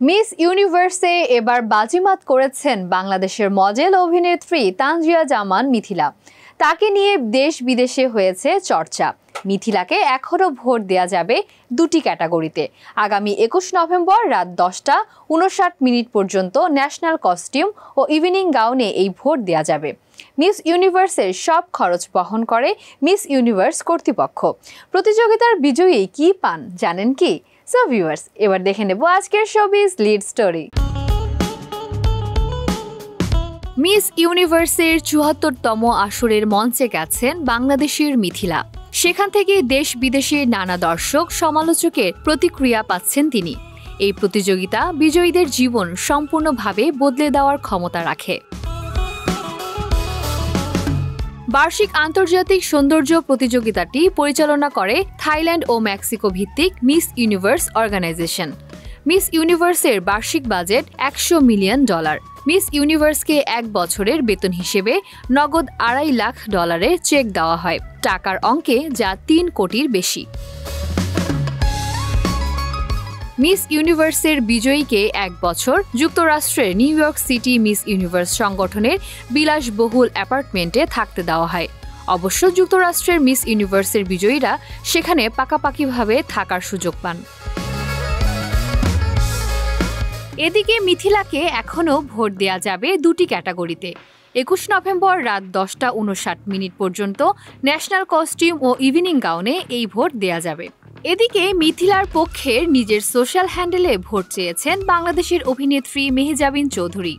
Miss ইউনিভার্সে এবার বাজিমাত করেছেন বাংলাদেশের মডেল অভিনেত্রী তানজিয়া জামান মিথিলা। তাকে নিয়ে দেশ বিদেশে হয়েছে চর্চা। মিথিলাকে এখনও ভোট দেয়া যাবে দুটি ক্যাটাগরিতে। আগামী ২১ নভেম্বর রাত 10:59 পর্যন্ত ন্যাশনাল কস্টিউম ও ইভিনিং গাউনে এই ভোট দেয়া যাবে। মিস ইউনিভার্সের সব খরচ বহন করে মিস ইউনিভার্স কর্তৃপক্ষ। প্রতিযোগিতার বিজয়ী কি পান জানেন কি? সো ভিউয়ার্স, এবার দেখে নেব আজকের শোবিজ লিড স্টোরি। মিস ইউনিভার্সের ৭৪তম আসরের মঞ্চে গেছেন বাংলাদেশের মিথিলা। সেখান থেকে দেশ বিদেশের নানা দর্শক সমালোচকের প্রতিক্রিয়া পাচ্ছেন তিনি। এই প্রতিযোগিতা বিজয়ীদের জীবন সম্পূর্ণভাবে বদলে দেওয়ার ক্ষমতা রাখে। বার্ষিক আন্তর্জাতিক সৌন্দর্য প্রতিযোগিতাটি পরিচালনা করে থাইল্যান্ড ও মেক্সিকো ভিত্তিক মিস ইউনিভার্স অর্গানাইজেশন। মিস ইউনিভার্সের বার্ষিক বাজেট $100 মিলিয়ন। মিস ইউনিভার্সকে ১ বছরের বেতন হিসেবে নগদ $2.৫ লাখ চেক দেওয়া হয়, টাকার অঙ্কে যা ৩ কোটির বেশি। মিস ইউনিভার্সের বিজয়ীকে ১ বছর যুক্তরাষ্ট্রের new York city miss universe সংগঠনের বিলাসবহুল অ্যাপার্টমেন্টে থাকতে দেওয়া হয়। অবশ্য যুক্তরাষ্ট্রের মিস ইউনিভার্সের বিজয়ীরা সেখানে পাকাপাকিভাবে থাকার সুযোগ পান। এদিকে মিথিলাকে এখনও ভোট দেয়া যাবে দুটি ক্যাটাগরিতে। ২১ নভেম্বর রাত 10:59 পর্যন্ত ন্যাশনাল কস্টিউম ও ইভিনিং গাউনে এই ভোট দেয়া যাবে। এদিকে মিথিলার পক্ষের নিজের সোশ্যাল হ্যান্ডেলে ভোট চেয়েছেন বাংলাদেশের অভিনেত্রী মেহজাবিন চৌধুরী।